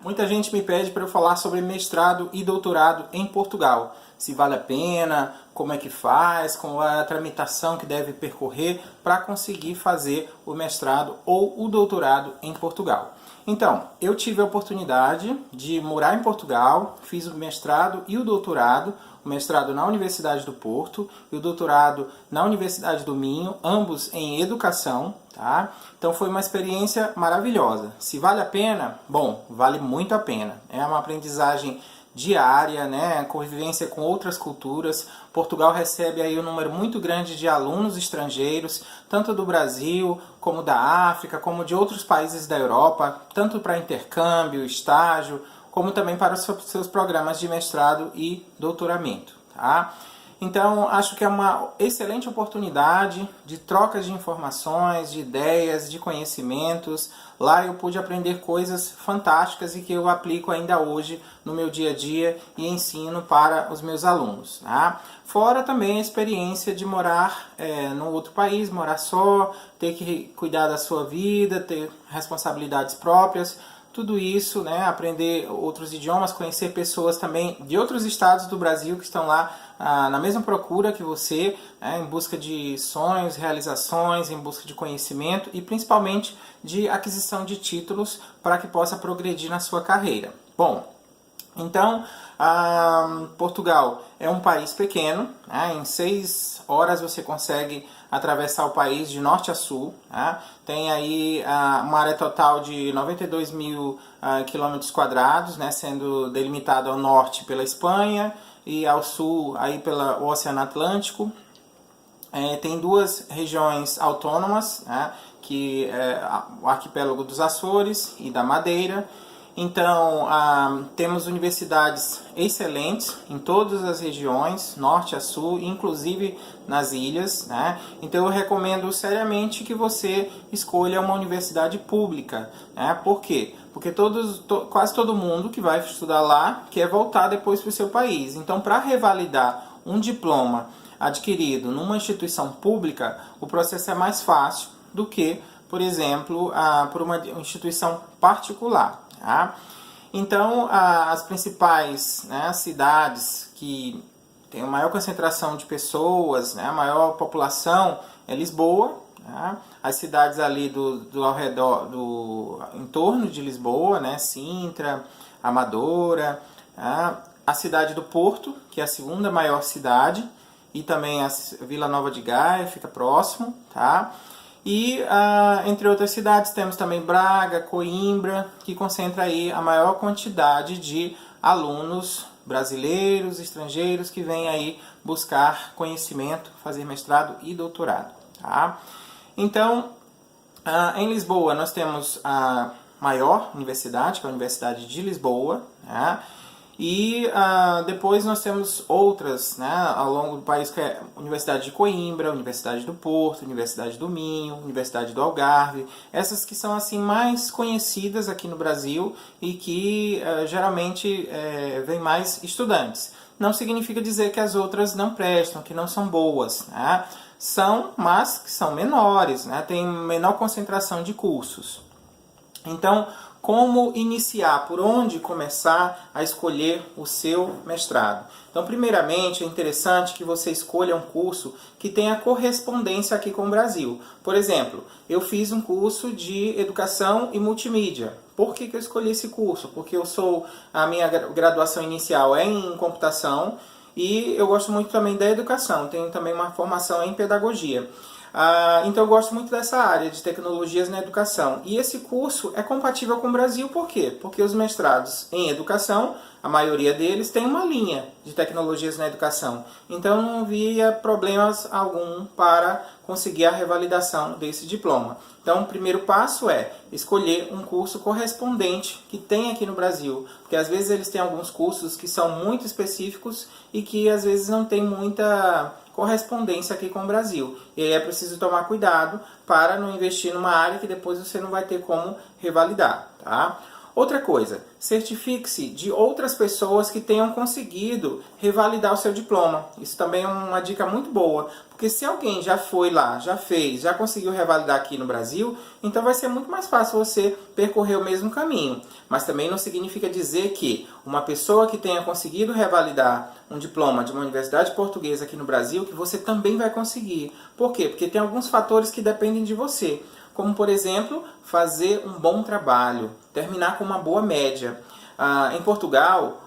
Muita gente me pede para eu falar sobre mestrado e doutorado em Portugal. Se vale a pena, como é que faz, qual é a tramitação que deve percorrer para conseguir fazer o mestrado ou o doutorado em Portugal. Então, eu tive a oportunidade de morar em Portugal, fiz o mestrado e o mestrado na Universidade do Porto e o doutorado na Universidade do Minho, ambos em educação, tá? Então foi uma experiência maravilhosa. Se vale a pena? Bom, vale muito a pena. É uma aprendizagem diária, né? Convivência com outras culturas. Portugal recebe aí um número muito grande de alunos estrangeiros, tanto do Brasil, como da África, como de outros países da Europa, tanto para intercâmbio, estágio, como também para os seus programas de mestrado e doutoramento, tá? Então, acho que é uma excelente oportunidade de trocas de informações, de ideias, de conhecimentos. Lá eu pude aprender coisas fantásticas e que eu aplico ainda hoje no meu dia a dia e ensino para os meus alunos, tá? Fora também a experiência de morar num outro país, morar só, ter que cuidar da sua vida, ter responsabilidades próprias. Tudo isso, né, aprender outros idiomas, conhecer pessoas também de outros estados do Brasil que estão lá na mesma procura que você, né, em busca de sonhos, realizações, em busca de conhecimento e principalmente de aquisição de títulos para que possa progredir na sua carreira. Bom, então, Portugal é um país pequeno, né? Em 6 horas você consegue atravessar o país de norte a sul. Né? Tem aí uma área total de 92 mil quilômetros quadrados, né? Sendo delimitado ao norte pela Espanha e ao sul aí pelo Oceano Atlântico. Tem 2 regiões autônomas, né? Que é o arquipélago dos Açores e da Madeira. Então, temos universidades excelentes em todas as regiões, norte a sul, inclusive nas ilhas, né? Então, eu recomendo seriamente que você escolha uma universidade pública, né? Por quê? Porque quase todo mundo que vai estudar lá quer voltar depois para o seu país. Então, para revalidar um diploma adquirido numa instituição pública, o processo é mais fácil do que, por exemplo, por uma instituição particular. Tá? Então, as principais, né, cidades que têm a maior concentração de pessoas, né, a maior população é Lisboa, né? As cidades ali ao redor, do entorno de Lisboa, né, Sintra, Amadora, né? A cidade do Porto, que é a segunda maior cidade, e também a Vila Nova de Gaia, fica próximo, tá? E, entre outras cidades, temos também Braga, Coimbra, que concentra aí a maior quantidade de alunos brasileiros, estrangeiros, que vêm aí buscar conhecimento, fazer mestrado e doutorado. Tá? Então, em Lisboa, nós temos a maior universidade, que é a Universidade de Lisboa, né? E depois nós temos outras, né, ao longo do país, que é a Universidade de Coimbra, Universidade do Porto, Universidade do Minho, Universidade do Algarve. Essas que são assim mais conhecidas aqui no Brasil e que geralmente vem mais estudantes. Não significa dizer que as outras não prestam, que não são boas, né? São, mas que são menores, né? Tem menor concentração de cursos. Então, como iniciar, por onde começar a escolher o seu mestrado? Então, primeiramente, é interessante que você escolha um curso que tenha correspondência aqui com o Brasil. Por exemplo, eu fiz um curso de Educação e Multimídia. Por que eu escolhi esse curso? Porque a minha graduação inicial é em computação e eu gosto muito também da educação. Tenho também uma formação em pedagogia. Então eu gosto muito dessa área de tecnologias na educação. E esse curso é compatível com o Brasil, por quê? Porque os mestrados em educação, a maioria deles tem uma linha de tecnologias na educação. Então não havia problemas algum para conseguir a revalidação desse diploma. Então o primeiro passo é escolher um curso correspondente que tem aqui no Brasil. Porque às vezes eles têm alguns cursos que são muito específicos e que às vezes não tem muita correspondência aqui com o Brasil. E aí é preciso tomar cuidado para não investir numa área que depois você não vai ter como revalidar. Tá? Outra coisa, certifique-se de outras pessoas que tenham conseguido revalidar o seu diploma. Isso também é uma dica muito boa, porque se alguém já foi lá, já fez, já conseguiu revalidar aqui no Brasil, então vai ser muito mais fácil você percorrer o mesmo caminho. Mas também não significa dizer que uma pessoa que tenha conseguido revalidar um diploma de uma universidade portuguesa aqui no Brasil, que você também vai conseguir. Por quê? Porque tem alguns fatores que dependem de você. Como, por exemplo, fazer um bom trabalho, terminar com uma boa média. Em Portugal,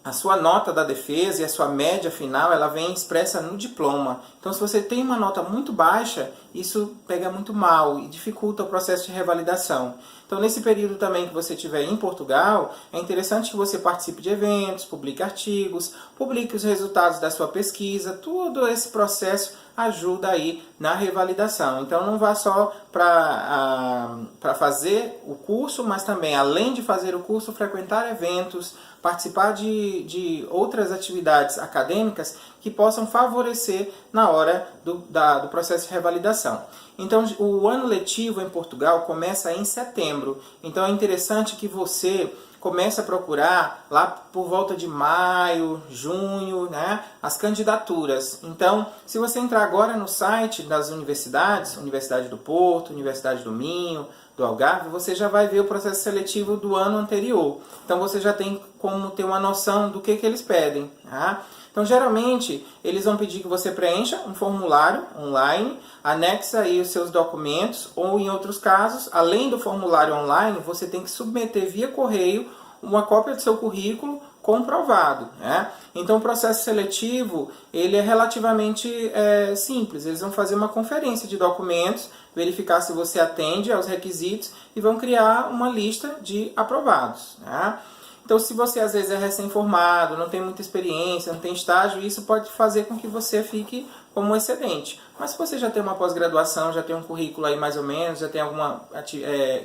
a sua nota da defesa e a sua média final, ela vem expressa no diploma. Então, se você tem uma nota muito baixa, isso pega muito mal e dificulta o processo de revalidação. Então, nesse período também que você estiver em Portugal, é interessante que você participe de eventos, publique artigos, publique os resultados da sua pesquisa. Todo esse processo ajuda aí na revalidação. Então, não vá só para fazer o curso, mas também, além de fazer o curso, frequentar eventos, participar de outras atividades acadêmicas que possam favorecer na hora do processo de revalidação. Então, o ano letivo em Portugal começa em setembro. Então, é interessante que você comece a procurar lá por volta de maio, junho, né, as candidaturas. Então, se você entrar agora no site das universidades, Universidade do Porto, Universidade do Minho, do Algarve, você já vai ver o processo seletivo do ano anterior. Então, você já tem como ter uma noção do que eles pedem. Tá? Então, geralmente, eles vão pedir que você preencha um formulário online, anexe aí os seus documentos, ou em outros casos, além do formulário online, você tem que submeter via correio uma cópia do seu currículo comprovado. Né? Então, o processo seletivo ele é relativamente simples. Eles vão fazer uma conferência de documentos, verificar se você atende aos requisitos e vão criar uma lista de aprovados. Né? Então, se você às vezes é recém-formado, não tem muita experiência, não tem estágio, isso pode fazer com que você fique como um excedente. Mas se você já tem uma pós-graduação, já tem um currículo aí mais ou menos, já tem alguma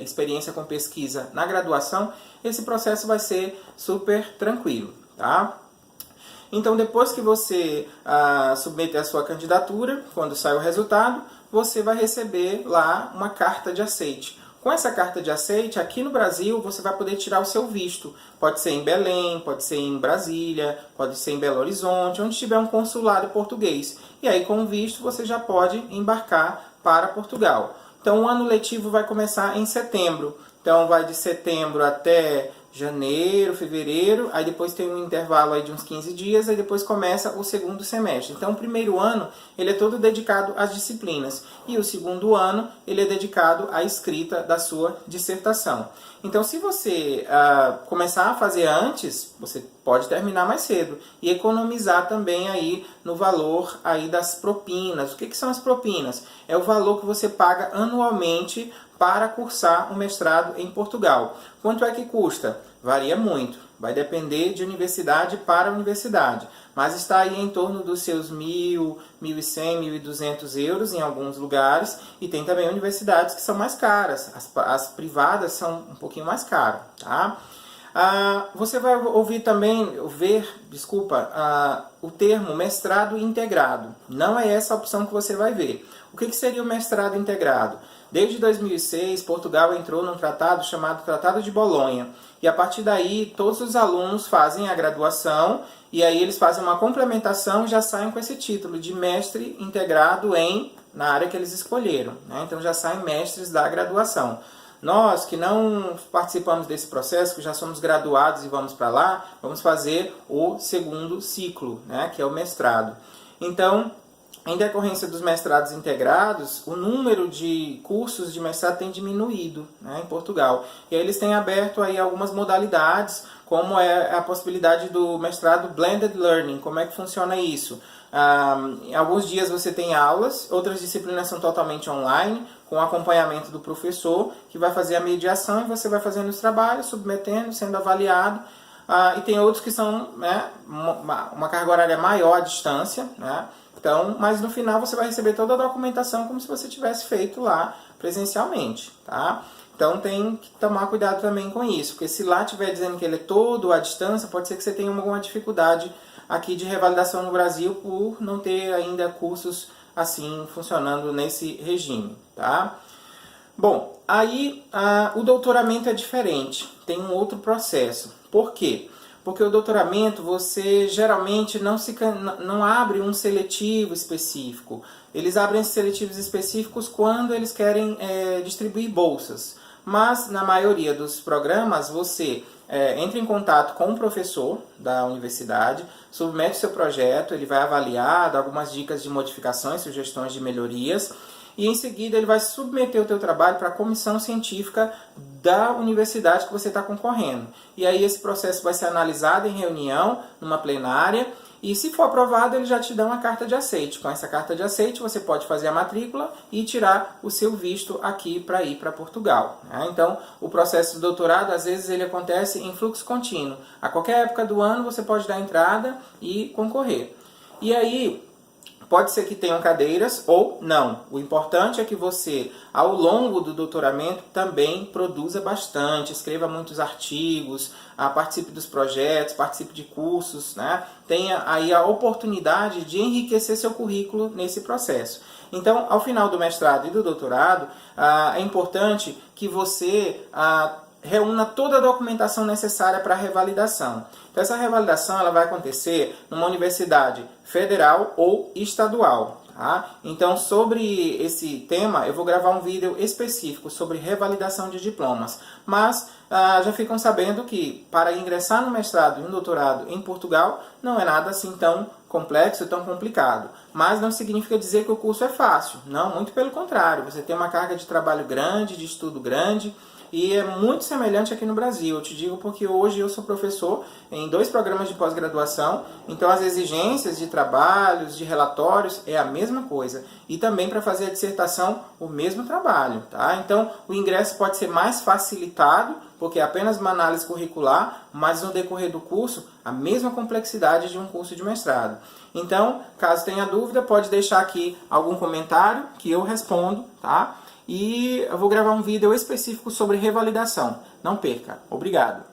experiência com pesquisa na graduação, esse processo vai ser super tranquilo. Tá? Então, depois que você submeter a sua candidatura, quando sai o resultado, você vai receber lá uma carta de aceite. Com essa carta de aceite, aqui no Brasil, você vai poder tirar o seu visto. Pode ser em Belém, pode ser em Brasília, pode ser em Belo Horizonte, onde tiver um consulado português. E aí, com o visto, você já pode embarcar para Portugal. Então, o ano letivo vai começar em setembro. Então, vai de setembro até janeiro, fevereiro, aí depois tem um intervalo aí de uns 15 dias, aí depois começa o segundo semestre. Então, o primeiro ano, ele é todo dedicado às disciplinas, e o segundo ano, ele é dedicado à escrita da sua dissertação. Então, se você começar a fazer antes, você pode terminar mais cedo, e economizar também aí no valor aí das propinas. O que são as propinas? É o valor que você paga anualmente para cursar um mestrado em Portugal. Quanto é que custa? Varia muito, vai depender de universidade para universidade, mas está aí em torno dos seus 1.000, 1.100, 1.200 euros em alguns lugares, e tem também universidades que são mais caras, as privadas são um pouquinho mais caras. Tá? Você vai ouvir também, o termo mestrado integrado. Não é essa a opção que você vai ver. O que seria o mestrado integrado? Desde 2006, Portugal entrou num tratado chamado Tratado de Bolonha. E a partir daí, todos os alunos fazem a graduação e aí eles fazem uma complementação e já saem com esse título de mestre integrado na área que eles escolheram. Né? Então já saem mestres da graduação. Nós que não participamos desse processo, que já somos graduados e vamos para lá, vamos fazer o segundo ciclo, né? Que é o mestrado. Então, em decorrência dos mestrados integrados, o número de cursos de mestrado tem diminuído, né, em Portugal. E aí eles têm aberto aí algumas modalidades, como é a possibilidade do mestrado Blended Learning. Como é que funciona isso? Em alguns dias você tem aulas, outras disciplinas são totalmente online, com acompanhamento do professor, que vai fazer a mediação e você vai fazendo os trabalhos, submetendo, sendo avaliado. E tem outros que são, né, uma carga horária maior à distância, né? Então, mas no final você vai receber toda a documentação como se você tivesse feito lá presencialmente, tá? Então tem que tomar cuidado também com isso, porque se lá estiver dizendo que ele é todo à distância, pode ser que você tenha alguma dificuldade aqui de revalidação no Brasil por não ter ainda cursos assim funcionando nesse regime, tá? Bom, aí o doutoramento é diferente, tem um outro processo. Por quê? Porque o doutoramento você geralmente não abre um seletivo específico. Eles abrem seletivos específicos quando eles querem distribuir bolsas. Mas na maioria dos programas você entra em contato com o professor da universidade, submete o seu projeto, ele vai avaliar, dá algumas dicas de modificações, sugestões de melhorias, e em seguida ele vai submeter o teu trabalho para a comissão científica da universidade que você está concorrendo. E aí esse processo vai ser analisado em reunião, numa plenária, e se for aprovado, eles já te dão a carta de aceite. Com essa carta de aceite, você pode fazer a matrícula e tirar o seu visto aqui para ir para Portugal. Então, o processo de doutorado, às vezes, ele acontece em fluxo contínuo. A qualquer época do ano, você pode dar entrada e concorrer. E aí, pode ser que tenham cadeiras ou não. O importante é que você, ao longo do doutoramento, também produza bastante, escreva muitos artigos, participe dos projetos, participe de cursos, né? Tenha aí a oportunidade de enriquecer seu currículo nesse processo. Então, ao final do mestrado e do doutorado, é importante que você reúna toda a documentação necessária para a revalidação. Então, essa revalidação ela vai acontecer numa universidade federal ou estadual. Tá? Então, sobre esse tema, eu vou gravar um vídeo específico sobre revalidação de diplomas. Mas já ficam sabendo que para ingressar no mestrado e no doutorado em Portugal não é nada assim tão complexo, tão complicado. Mas não significa dizer que o curso é fácil. Não, muito pelo contrário. Você tem uma carga de trabalho grande, de estudo grande, e é muito semelhante aqui no Brasil. Eu te digo porque hoje eu sou professor em 2 programas de pós-graduação, então as exigências de trabalhos, de relatórios é a mesma coisa. E também para fazer a dissertação, o mesmo trabalho. Tá? Então o ingresso pode ser mais facilitado, porque é apenas uma análise curricular, mas no decorrer do curso, a mesma complexidade de um curso de mestrado. Então, caso tenha dúvida, pode deixar aqui algum comentário que eu respondo, tá? E eu vou gravar um vídeo específico sobre revalidação. Não perca. Obrigado.